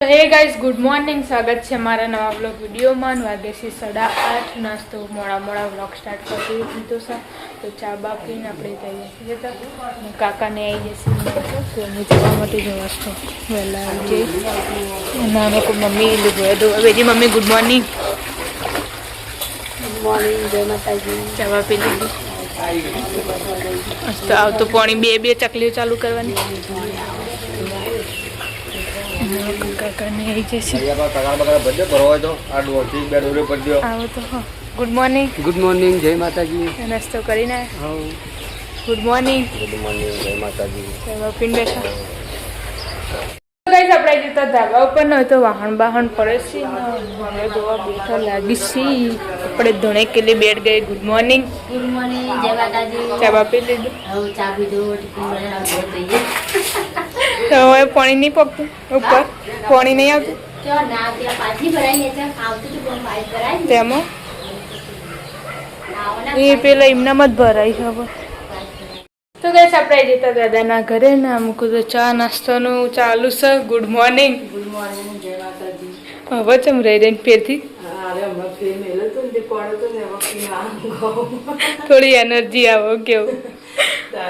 હે guys good morning, સ્વાગત છે મારા નવા બ્લોગ વિડીયોમાં. વાગે છે 8:30. નાસ્તો મોડા વ્લોગ સ્ટાર્ટ કરી દીધો છે. તો ચા બા પીને આપણે તૈયાર થઈ જતા કાકાને આવી જશે તો અમે જવા માટે જવા છો વહેલા આવી જઈ નાનો કો મમ્મી લીધો બેજી મમ્મી ગુડ મોર્નિંગ. જય માતાજી. ચા બા પી લીધી. તો આવતો પાણી બે ચકલીઓ ચાલુ કરવાની. કાકાને આવી જશે. Good morning. ગુડ મોર્નિંગ, જય માતાજી. નાસ્તો કરીને ગુડ મોર્નિંગ. જય માતાજી. પીને બેઠા આપણે જતા ધાબા ઉપર ન હોય તો વાહન પડે છે ને જોવા બેઠા લાગી છે. આપણે ધોણે કેલી બેઠ ગઈ. Good morning. ગુડ મોર્નિંગ, જય માતાજી. ચા બાપી લીધું. ચા પીધું. તો હવે પાણી નહીં પકતું ઉપર, પાણી નહીં આવતું તેમાં એ પેલા એમનામાં જ ભરાય ખબર. તો ગઈશ આપણે જતા દાદાના ઘરે ને અમુક તો ચા નાસ્તાનું ચાલુ છે. Good morning. ગુડ મોર્નિંગ, જય માતાજી. હવે ચમ રહી ફેરથી થોડી એનર્જી આવો કેવું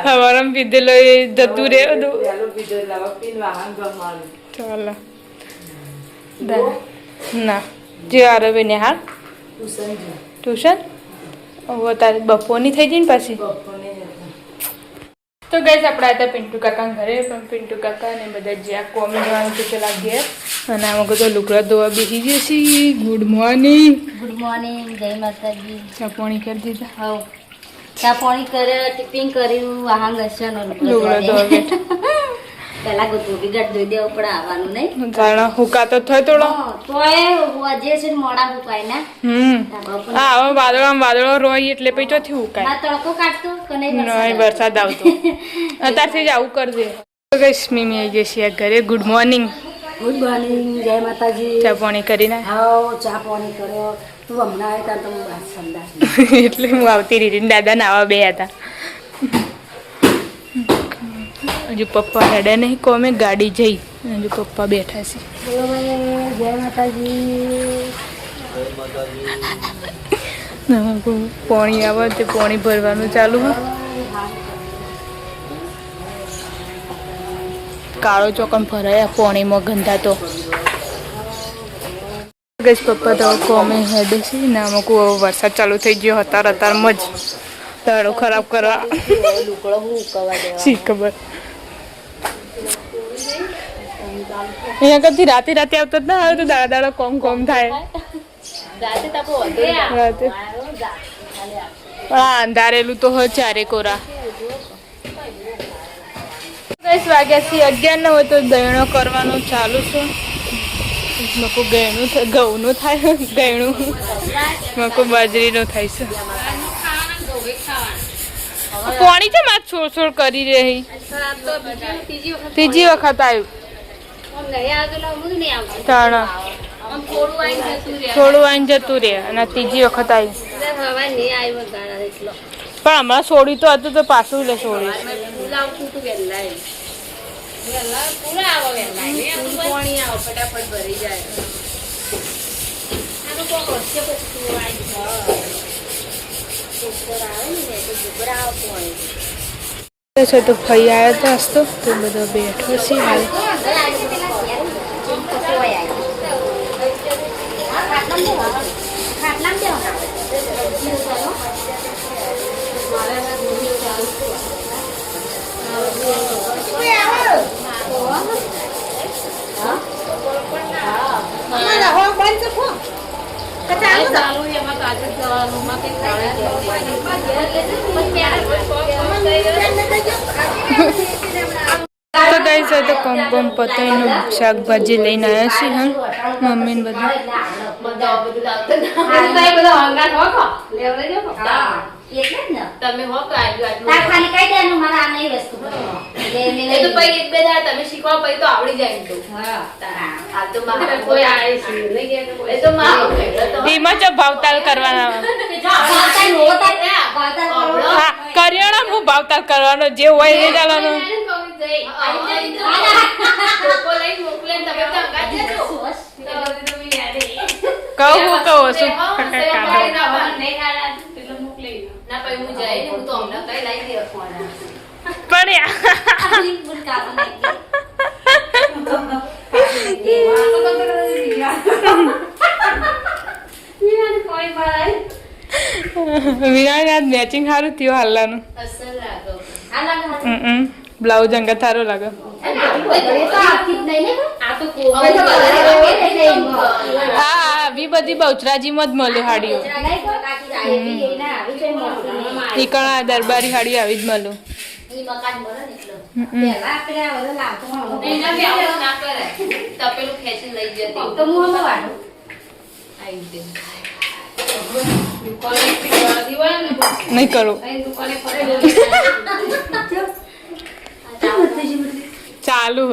હવારમ પીધેલો એ જતું રે ચાલો ના જે આરવે ને હા ટ્યુશન હવે તારે બપોરની થઈ જાય ને પાછી. તો ગઈશ આપણે હતા પિન્ટુ કાકા ઘરે, પણ પિન્ટુ કાકા ને બધા જ્યાં કોમ જવાનું તો પેલા ઘેર અને આમાં બધો લુગડા ધોવા બેસી જશે. Good morning. ગુડ મોર્નિંગ, જય માતાજી. ચા પાણી કરી દીધા. હા, ચા પાણી કરે, ટિફિન કર્યું, વાહન ઘસ્યાનો લુગડા ધોવા બેઠા. પેલા ગોતવી ગટ ધોઈ દેવું પડે, આવવાનું નહીં જાણે હુકાતો થાય થોડો તોય જે છે મોડા હુકાય ને. હા હવે વાદળો રોય એટલે પછી ચોથી હુકાય. ના તડકો કાઢતો કે નહીં વરસાદ આવતો અત્યારથી જ આવું કરજે. મિમી આવી જશે ઘરે. Good morning. ગુડ મોર્નિંગ, જય માતાજી. ચા પાણી કરીને હા ચા પાણી કર્યો. તું હમણાં આવી ત્યાં તો હું વાત સમજાશ એટલે હું આવતી રહી. દાદા નાવા બે હતા. હજુ પપ્પા હેડે નહીં કોમે ગાડી જઈ હજુ પપ્પા બેઠા છે. જય માતાજી. પાણી આવે તે પાણી ભરવાનું ચાલુ હોય. કાળો ચોકન ભરાયા પાણીમાં ગંદા તો ગઈશ પપ્પા તો કોમે હેડે છે ને અમુક વરસાદ ચાલુ થઈ ગયો અત્યારમાં જ દાડો ખરાબ કરવા શી ખબર. અહીંયા કદી રાતે આવતો જ ના આવે તો દાડો કોમ થાય. રાતે અંધારેલું તો હોય ચારે કોરા. 10 વાગ્યા થી 11 ન હોય તો દયણો કરવાનું ચાલુ છે. લોકો ઘઉંનું થાય, દયણું લોકો બાજરીનું થાય છે. પાણી છે મારે છોડ કરી રહી. ત્રીજી વખત આવ્યું થોડું આઈને જતું રે અને ત્રીજી વખત આવ્યું. પણ હમણાં છોડ્યું તો હતું તો પાછું લે છોડ્યું. છે તો ભાઈ આવ્યા હતા હસતો તો બધો બેઠો છે હાલ. તો ગાઈસ તો કોમ પતાઈનું શાકભાજી લઈને આવ્યા છીએ. હા મમ્મી ને બધા તમે હો તો ખાલી કઈ દેનું મારા આ નહીં વસ્તુ એ તો પછી એક બે દાડા તમે શીખવા પછી તો આવડી જાય તો હા આ તો મારે કોઈ આવે છે એ તો માં એમાં જ ભાવતાલ કરવાના. હા કરિયાણા હું ભાવતાલ કરવાનો જે હોય એ ચાલવાનો. મોકલે તમે તો અંગાત જજો ઓછું કાઢો ના પછી હું જાય ને હું તો હમણાં કઈ લાવી દે ફોન વિરાટ મેચિંગ સારું થયું હાલવાનું અસર લાગો બ્લાઉઝ અંગત સારો લાગે હા આવી બધી બહુચરાજીમાં જ મળે હાડીઓ ઈકણા દરબારી હાડી આવી જ મળે તપેલું ખેંચી લઈ જતી નહીં કરો ચાલુ હ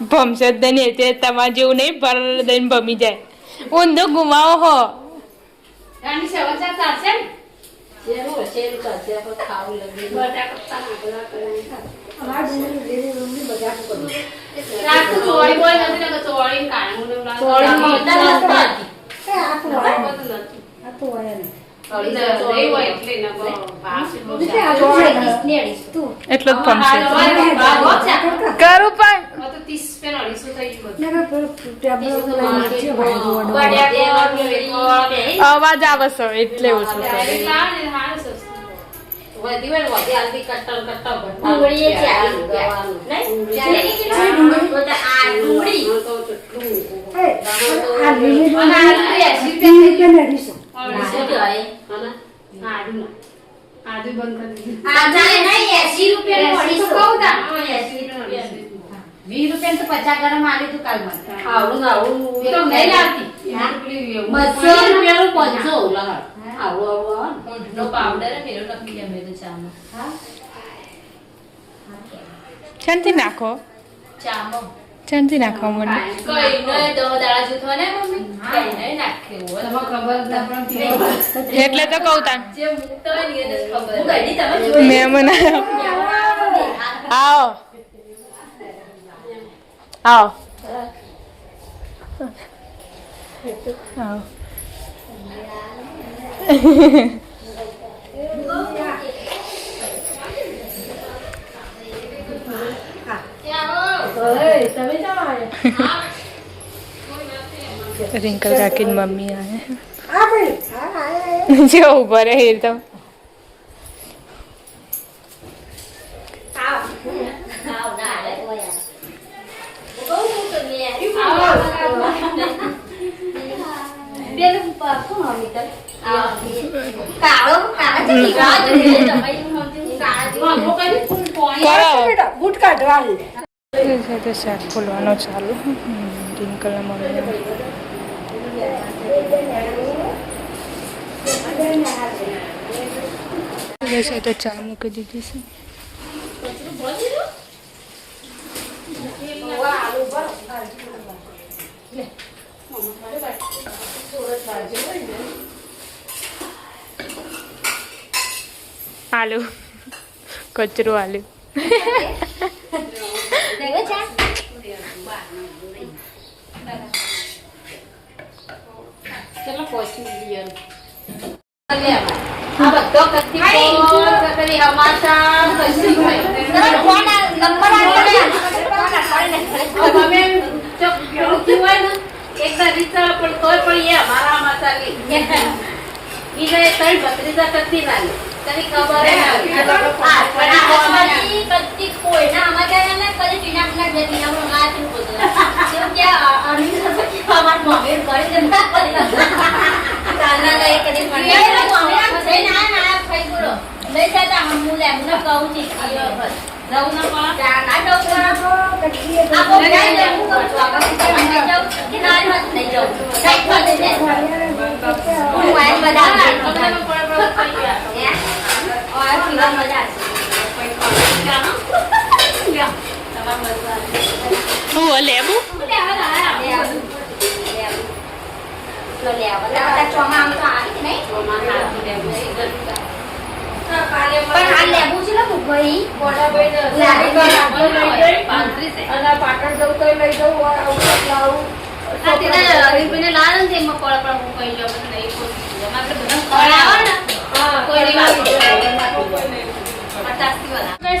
ભમશે જ નહીં તે તમારે જેવું નહીં પર દઈને ભમી જાય ઊંધો ગુમાવો હો એટલો જ ભમશે કરું પણ અવાજ આવે છે એટલે ઓછું ₹20 તો 50 ગ્રામ આલી તું કાલ મને આવડું આવડું તો નહીં લાવતી ₹200 નો પાવડર મેરો નક્કી અમે તો ચામાં શાંતિ નાખો ચામાં શાંતિ નાખો મને કઈ ન દાડા જૂથો ને મમ્મી કઈ નહીં નાખ્યો એટલે તો કહું તાન જે મુક્ત હોય ને એને જ ખબર હું ગઈ તમે જોઈ મહેમાન આવો આવો આવો રિંકલ કાકી મમ્મી આયા જે ઉભા રહે એ તો બૂટ કાઢવા શાક ખોલવાનો ચાલુ રિંકલના મમ્મી તો ચા મૂકી દીધી છે આલુ કચરું આલુ ચલો પહોંચી ગયો આ બધો કત્તી કરી હમાસા કસી ફોન નંબર અમે જો કેવું હોય ને એક રીતસર પણ તોય પણ એ અમારા મસાલી ઈ ગઈ તઈ બત્રીજા કત્તી લાગે તને ખબર હે આ પણ આસમાની કત્તી કોઈ ના અમારે એને કદી ટીના જતી ના આ તું બોલ કેમ કે અનિલ પછી અમાર મમ્મી કરી દેતા તાના લઈ કદી પણ ના ના ખાઈ બોલો લઈ જતા હું લે મને કહું છું જાઉં ના પણ ના જાઉં કદી આ બહુ જાય હું કહું છું આપણે જાઉં કે ના નહીં જાઉં કઈ ખાતે ને હું આય બધા તમને પણ થઈ ગયા હે ઓર પીવા મજા હું લેબુ પણ આ લેબુ છે ને ભાઈ અને પાટણ જવું તો લઈ જવું આવું લાવું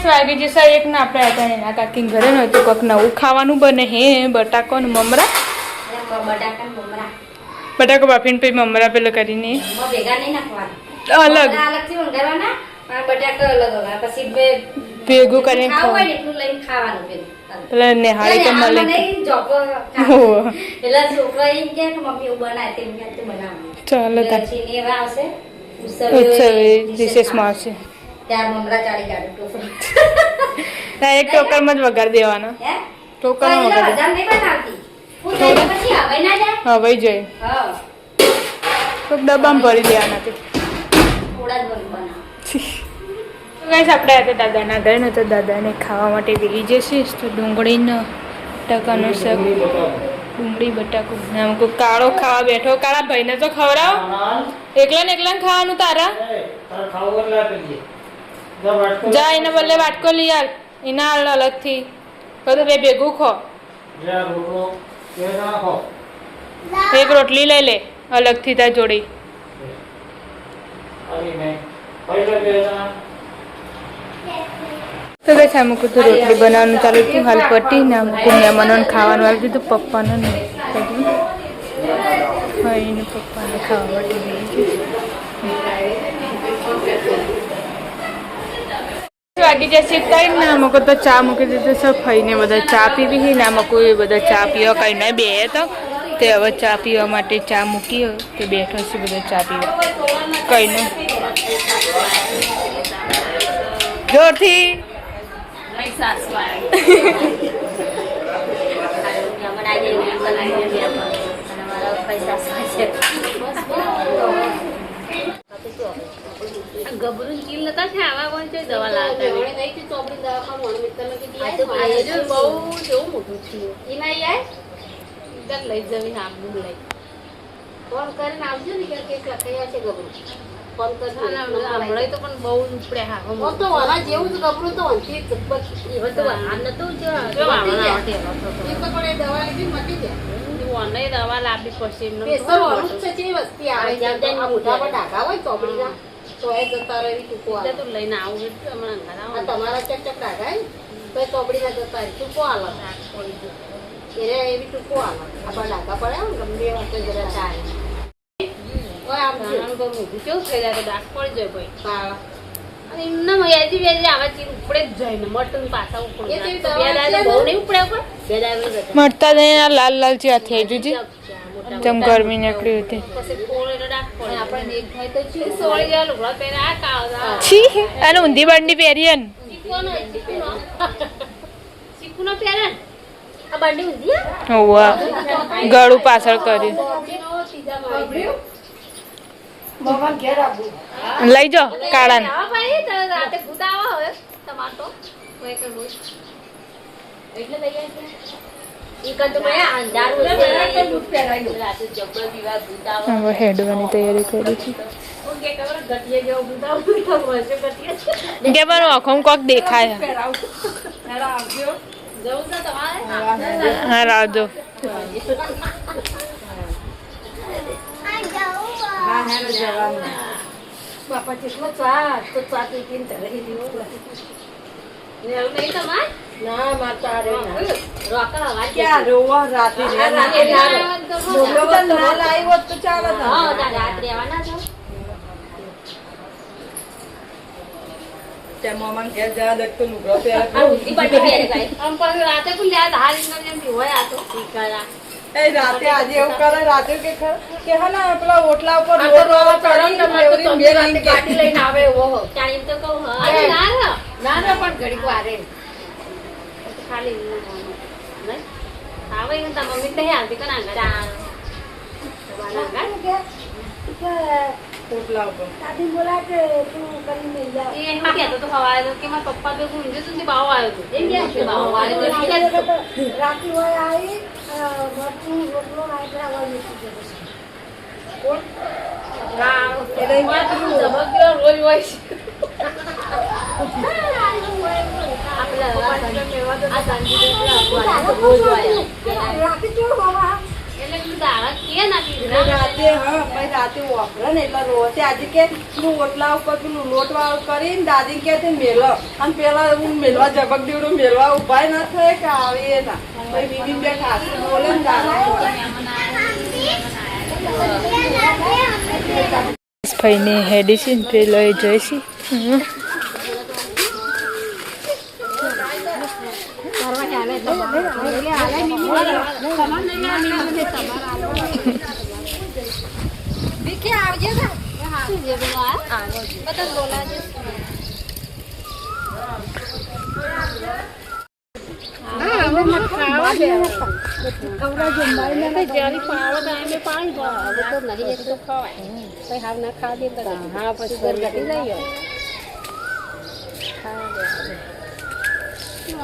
વાગી જશે એક ના આપણે હતા એના કાકી ઘરે નતું કોક નવું ખાવાનું બને હે બટાકો ને મમરા બટાકો બાફીને પછી મમરા પેલો કરીને ભેગા નહીં નાખવાના અલગ અલગથી ઊંઘાડવાના બટાકો અલગ હોવા પછી ભેગું કરીને ખાવું હોય ને એટલું લઈને ખાવાનું પેલા નિહાળી તો મળે એટલે છોકરા એમ કે મમ્મી એવું બનાવે તેમ બનાવવાનું ચાલો ચીની એવા આવશે ઉત્સવે રિસેસમાં આવશે ત્યાર મમરા ચાળી કાઢું ટોકરી એક ટોકરમાં જ વઘાર દેવાનો ટોકરમાં વઘાર હજાર નહીં બનાવતી પછી હવે ના જાય હવે જોઈએ હા તો ડબ્બામાં ભરી દેવાના તે થોડા જ બનાવ ગાઈસ આપણે આજે દાદાના ઘરે ને તો દાદાને ખાવા માટે વેલી જશે તો ડુંગળીનો બટાકાનો શાક ડુંગળી બટાકો આમ કોઈ કાળો ખાવા બેઠો કાળા ભાઈને તો ખવડાવ એકલા ને ખાવાનું તારા જા એને બદલે વાટકો લઈ આલ એના આલ અલગથી બધું બે ભેગું ખો એક રોટલી લઈ લે અલગથી તાર જોડી તો બસ આમ તો રોટલી બનાવવાનું ચાલુ થયું હાલ પટી ને આમ મહેમાનોને ખાવાનું આવી દીધું પપ્પાને ને હા એને પપ્પાને ખાવા માટે વાગી જશે કઈ ના મૂકો તો ચા મૂકી દીધું સબ ખાઈને બધા ચા પીવી ને આમાં કોઈ બધા ચા પીવા કઈ ના બે તો તે હવે ચા પીવા માટે ચા મૂકી તે બેઠો છે બધા ચા પીવા કઈ નહીં જોરથી ગબરું ચીલ નતા છે આવા કોણ છે દવા લાવતા ચોપડી દવાખાનું બહુ જેવું મોટું થયું એના યાર લઈ જવી આપનું લઈ ફોન કરીને આવજો ને કે લખાયા છે ગબરું ફોન કરીને હમણાં તો પણ બહુ ઉપડે હા તો વાળા જેવું જ ગબરું તો અંતી આ નતું જો દવા લીધી મટી જાય ઓનલાઈન દવા લાવવી પડશે એમને વસ્તી આવે મોટા પર ઢાકા હોય ચોપડીના તો એ જતા રહી ટૂંકો આવે તો લઈને આવું હમણાં તમારા ચક ઢાકાય તો ચોપડીના જતા રહી ટૂંકો આલો એને એવી ટૂંકો આલો આપણા ઢાકા પડે ને ગમે વાતે જરા ચાલે આમ મોઢું કેવું થઈ જાય ડાક પડી જાય ભાઈ અને એમના યાદી વેલી આવા ચીર ઉપડે જ જાય ને મટન પાછા ઉપડે બહુ નહીં ઉપડે ઉપર મળતા જઈને લાલ લાલ ચા થઈ જુજી જમ ગરમી નીકળી હતી અને ઊંધી બંડી પહેરીએ ને ગળું પાછળ કર્યું લઈ જાઓ કાળા હવે હેડવાની તૈયારી કરી છે કે મારો આખો કોક દેખાય હા રાજો બાપા કેટલો ચા તો ચા પીને તરી દીવો નહીં તમાર ના માતા રે રોકડા વાગે ક્યાં રોવા રાતે ના લાવ્યો તો ચાલે હા રાત્રે આવવાના છો તે મમન કે જા દેખ તો નુગરો પે આ ઉધી બટી પે ગઈ આમ પણ રાતે કો લે ધાર ઇન્ગર જેમ હોય આ તો ઠીકરા એ રાતે આજે એવું કરે રાતે કે હા ના પેલા ઓટલા ઉપર રોડ વાળા ચડન ને મેવરી બે રાતે ગાડી લઈને આવે એવો ટાઈમ તો કહું હા ના પણ ઘડીક વારે ખાલી નહીં આવે ને તા મમ્મી તો હે આંતી કના ચાલ ઓટલા ઉપર દાદી બોલા કે તું કરી લે જા એ હું કહેતો તો હવારે તો કે મારા પપ્પા તો ઊંઘે તો બાવ આવ્યો તો એમ કે બાવ આવ્યો તો રાતી હોય આવી મરચું રોટલો નાખરા હોય મૂકી દે કોણ ના એટલે જબરદસ્ત રોજ હોય રાતે વાપરે ને એટલે રોતે આજે કે તું ઓટલા ઉપર પેલું લોટ વાળું કરીને દાદી કે તે મેલો અને પેલા હું મેલવા ઝબક દેવડું મેલવા ઉભા ના થાય કે આવી ના પછી બીબી બે ખાસું બોલે ને દાદા ભાઈને હેડીસી પેલો એ જોઈશી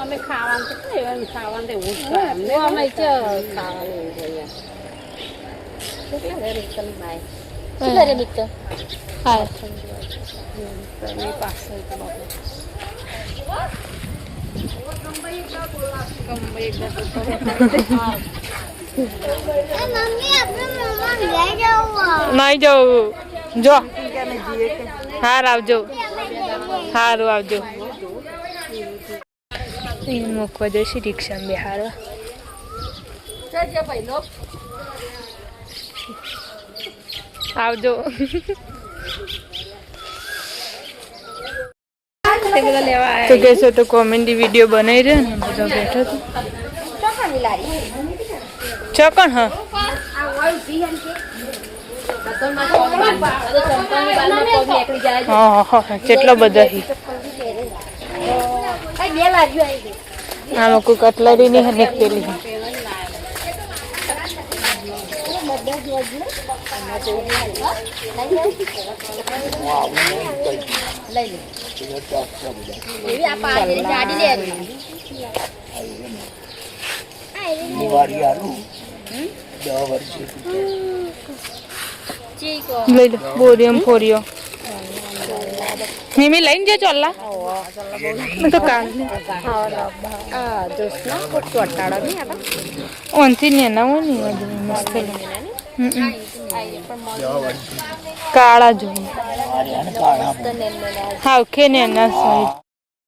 અમે ખાવાનું તો ખાવાનું ખાવાનું અમે નહીં જવું જો હાર આવજો સારું આવજો મૂકવા જઈશ રિક્ષામાં બેહારવા આવજો તો કહેશો તો કોમેડી વિડીયો બનાવી રહ્યો ને બધો બેઠો હતો ચોકણ હા હા કેટલો બધો આમાં કોઈ કટલરી ની અને પેલી લઈ લો બોરિયમ ફોરિયો મિમી લઈને જો ચોલ્લા તો કાલ ઓનથી નેના હો ને મસ્ત કાળા જો હા કે નેના સાઈડ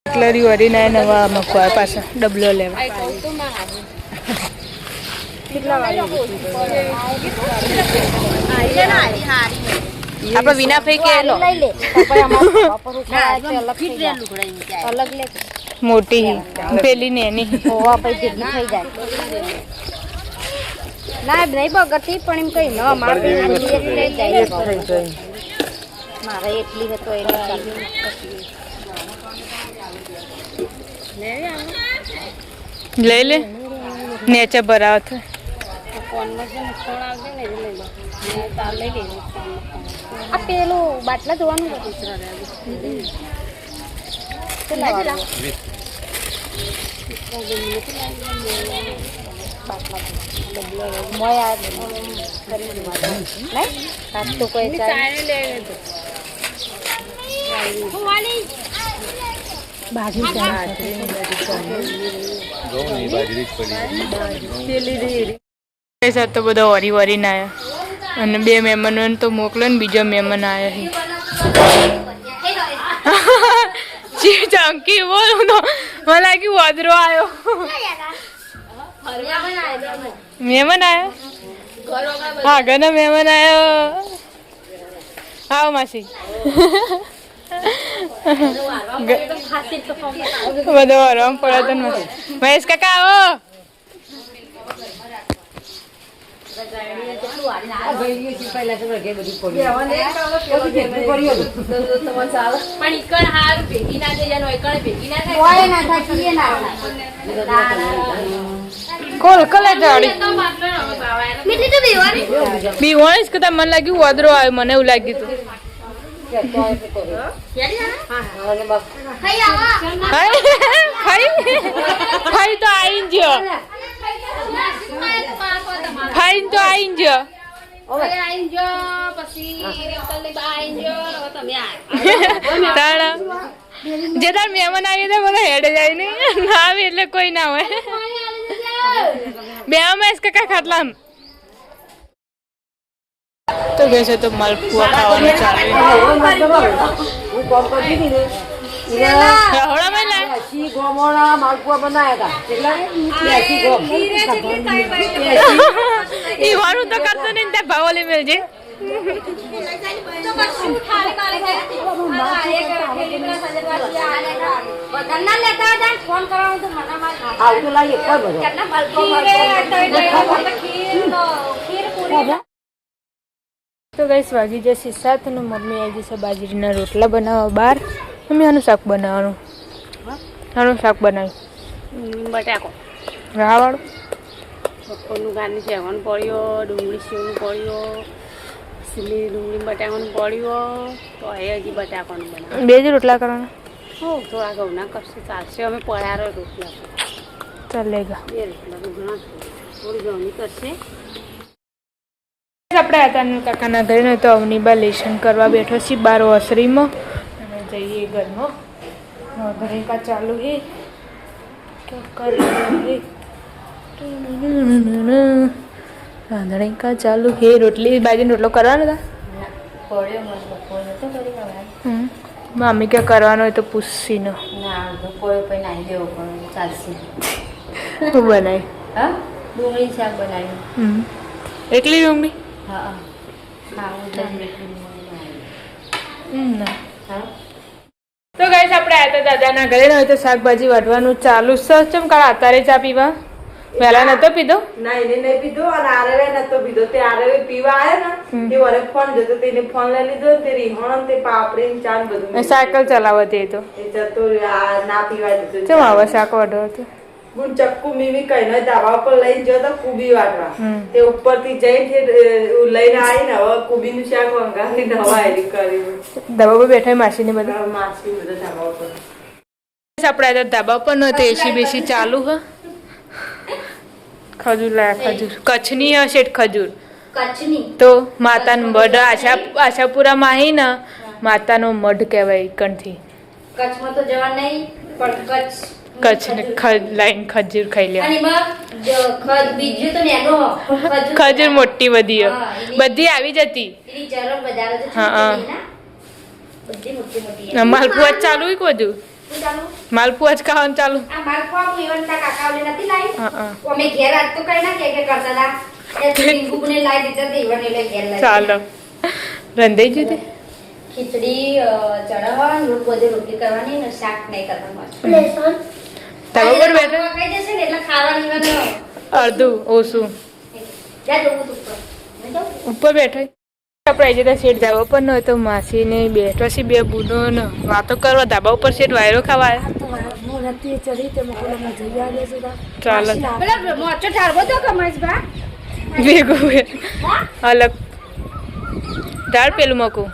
કટલરી વરી ના નવા મકવા પાછા ડબલો લેવા આપણે વિનાભાઈ કે લો મોટી પેલી નેની ના નહીં બગડતી પણ એમ કઈ ન મારે એટલી હતો લઈ લે નેચે ભરાવ થાય આ પેલું બાટલા જોવાનું તો બધા વરી વરી ના આવ્યા અને બે મહેમાનો તો મોકલો ને બીજો મહેમાન આવ્યા ચંકી બોલું તો મને લાગ્યું વાદરો આવ્યો મહેમાન આવ્યો હા ઘણા મહેમાન આવ્યો આવો માસી બધો આરામ પડે તો મહેશ કાકા આવો કોલ કલે જાડી બીવાણીશ કે મને લાગ્યું વાદરો આવ્યો મને એવું લાગ્યું હતું ખાઈ તો આવીને ગયો ખાઈને તો આવીને ગયો જે તાર મહેમાન આવી તો બધા હેડે જાય નહીં ના આવે એટલે કોઈ ના હોય બે મેસ કાકા ખાટલા તો ગઈ છે તો માલપુઆ ખાવાનું ચાલે રહોડામાં લે માલપુઆ બનાવ્યા ઈ વાળું તો કરતો નહીં ત્યાં ભાવલી મેળજે તો ગઈશ વાગી જશે 7 અને મમ્મી આવી જશે બાજરીના રોટલા બનાવવા બહાર મમ્મી આનું શાક બનાવવાનું આનું શાક બનાવ્યું બટાકો રાવાળું બપોરનું ગારની સેવણ પડ્યો ડુંગળી સેવનું પડ્યો સીલી ડુંગળી બટાકાનું પડ્યો તો એ હજી બટાકાનું બનાવ બે જ રોટલા કરવાના હો થોડા ઘઉંના કરશે ચાલશે અમે પડારો રોટલા ચાલેગા બે રોટલા ઘણા થોડી ઘઉંની કરશે આપણે હતા કાકાના ઘરે ને તો અવનીબા લેશન કરવા બેઠો છીએ 12 ઓસરીમાં અને જઈએ ઘરમાં ઘરે કા ચાલુ હે તો કરી રાંધણી કા ચાલુ હે રોટલી બાજરીનો રોટલો કરવાનો હતા પડ્યો મને બપોર નતો કરી હવે મમ્મી કે કરવાનો હોય તો પૂછશી ન ના બપોરે પછી નાહી દેવો પણ ચાલશે હું બનાવી હા ડુંગળી શાક બનાવ્યું એકલી ડુંગળી હા ખાવું ના હા તો ગાઈસ આપણે આયા હતા દાદાના ઘરે ને હોય તો શાકભાજી વાટવાનું ચાલુ છે ચમ કાળ અત્યારે ચા પીવા વહેલા નતો પીધો નહીં પીધો અને આરવે નતો પીધો તે આરવે પીવા આવ્યો ને તે વરે ફોન જતો તેને ફોન લઈ લીધો તે રીહણ તે પાપડી ને ચા બધું સાયકલ ચલાવવા તે તો એ જતો આ ના પીવા દીધો ચમ આવા શાક વાટો હતો ગુણ ચક્કુ મીમી કઈ ધાબા પર લઈને ગયો તો કુબી વાટવા તે ઉપરથી જઈને લઈને આવી ને હવે કુબી નું શાક વંગારી નવા એરી કર્યું ધાબા પર બેઠા માસી ને બધા માસી બધા ધાબા ઉપર આપણે ધાબા પર નતો એસી બેસી ચાલુ હ ખજૂર લાયા ખજૂર કચ્છની હશે ખજૂર કચ્છની તો માતાનું મઢ આશાપુરામાં આવી ને માતાનો મઢ કહેવાય કણથી કચ્છમાં તો જવા નહીં પણ કચ્છ ને લાઈન ખજૂર ખાઈ લે અને એમાં બીજું તો નેનો ખજૂર મોટી બધી બધી આવી જતી એની ચરમ બજાર જ હા બધી મોટી મોટી માલપુઆ જ ચાલુ હોય બધું ચાલુ માલપુઆ જ ખાવાનું ચાલુ આ માલપુઆ હું ઈવન તા કાકાઓને નથી લાવી હા અમે ઘેર આજ તો કઈ ના કે કરતા હતા એ ટીંગુને લાવી દીધા તે ઈવન એટલે ઘેર લાવી ચાલો રંધાઈ જતી ખીચડી ચડાવવાની રોટ બધી રોટલી કરવાની ને શાક નહીં કરવાનું લેસન ધાબા પર બેઠા કઈ જશે ને એટલે ખાવાની ઈવન અડધું ઓછું જા જવું તું ઉપર બેઠા આપણે આવી જતા શેઠ ધાબા પર ન હોય તો માસીને બેઠો છે બે બુનો ને વાતો કરવા ધાબા ઉપર શેઠ વાયરો ખાવા ચાલો મોચો ઠારવો તો કમરસબા ભેગું અલગ ધાર પેલું મકું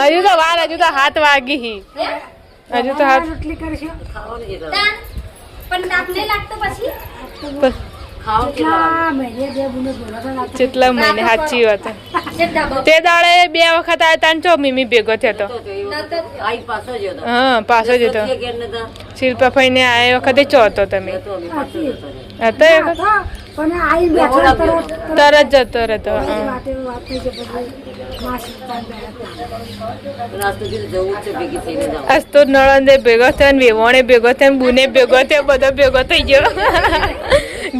હજુ તો વાર હજુ તો હાથ વાગી હી હજુ તો હાથ પણ તાપ નહીં લાગતો પછી કેટલા મહિને સાચી વાત તે દાડે 2 વખત આવ્યા તા ચો મીમી ભેગો થયો હા પાછો જ હતો શિલ્પા ફઈને આ વખતે ચો હતો તમે તરત જતો રહેતો આજ તો નળંદે ભેગો થયો ને વેવણે ભેગો થયો બુને ભેગો થયો બધો ભેગો થઈ ગયો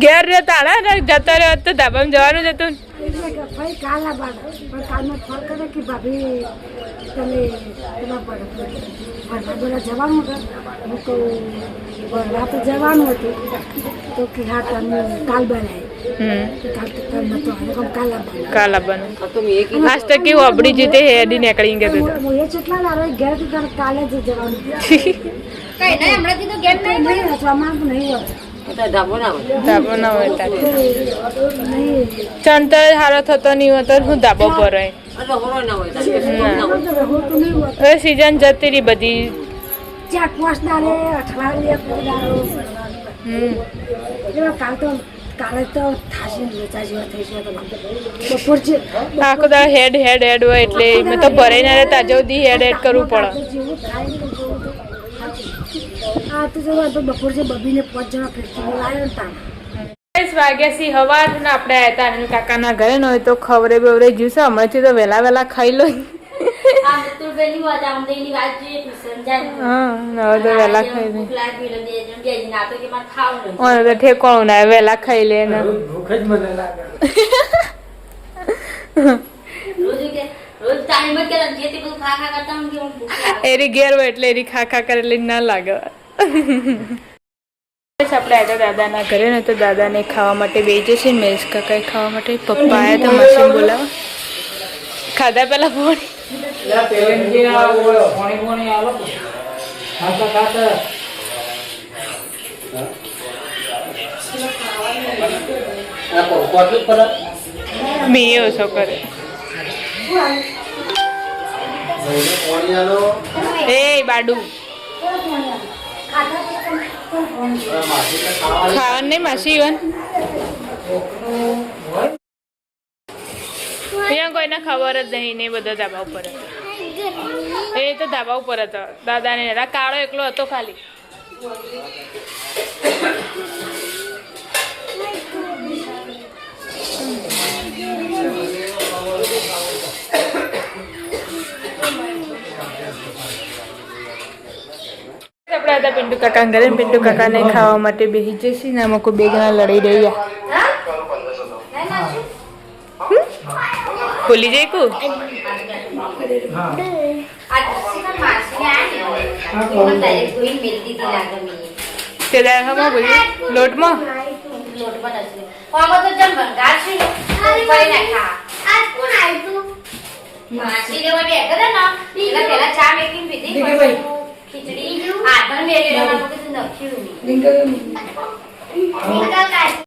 ઘેર રે તાળા જતો રહ્યો તો ધાબામાં જવાનું જ હતું જવાનું હતું તો કે હા તમે કાલ બનાવી કાલા બને આજ તો કેવું અબડી જીતે હેડી નીકળી ગયું એ જેટલા લાવે ઘેર કાલે જ જવાનું કઈ નહીં હમણાંથી તો ગેમ નહીં રચવામાં નહીં હોય ધાબો ના હોય ચણતર સારો થતો નહીં હોય તો હું ધાબો પર હવે સીઝન જતી રહી બધી 4-5 દાડે અઠવાડિયે કાલ તો કાલે તો થાશે ને વેચા જેવા થઈ ગયા તો બપોર છે આખો દાડો હેડ હેડ હેડ હોય એટલે મેં તો ભરાઈ ના રહેતા આજે સુધી હેડ હેડ કરવું પડે. જેવું થાય ને જેવું તો આ તો જો તો બપોર છે બબીને 5 જણા ફેસ્ટિવલ આવ્યો ને તાને 10 વાગ્યા સી હવાર ને આપણે આવ્યા હતા અને કાકાના ઘરે ન હોય તો ખવરે બેવરે જ્યુસ હમણાંથી તો વહેલા વહેલા ખાઈ લો. આ મિતુલબેનની વાત આમદેની વાત જોઈએ ટ્યુશન જાય હા હવે તો વહેલા ખાઈ લે. ભૂખ લાગી એટલે બે જણ ગયા ના તો કે મારે ખાવાનું ઓને તો ઠેકોણું ના વહેલા ખાઈ લે ને ભૂખ જ મને લાગે. રોજ ટાઈમ જ કે જે તે બધું ખા ખા કરતા હું કે હું ભૂખ લાગે એરી ઘેર હોય એટલે એરી ખા ખા કરે એટલે ના લાગે. આપણે આવ્યા દાદાના ઘરે ને તો દાદાને ખાવા માટે બેસી જશે મહેશ કાકાએ ખાવા માટે પપ્પા આવ્યા તો મશીન બોલાવા ખાધા પેલા ફોન લા પેલેન્જી આ પાણી આલો ખાતા ખાતા આ કોટલી પર મેં ઓછો કરે પાણી આલો એ બાડુ ખાવાનું નહીં માસી ઈવન અહીંયા કોઈને ખબર જ નહીં ને બધો ધાબા ઉપર હતો. એ તો ધાબા ઉપર હતો દાદાને કાળો એકલો હતો ખાલી. આપણે હતા પિન્ટુ કાકા ઘરે પિન્ટુ કાકાને ખાવા માટે બેસી જશે ને આમાં કોઈ બે જણા લડી રહ્યા. ભૂલી જાય કુ તે દારમાં ભૂલી લોટમાં માસી લેવા બે હતા ને પેલા ચા મેકીને પીધી ખીચડી આ પણ મેં નખ્યું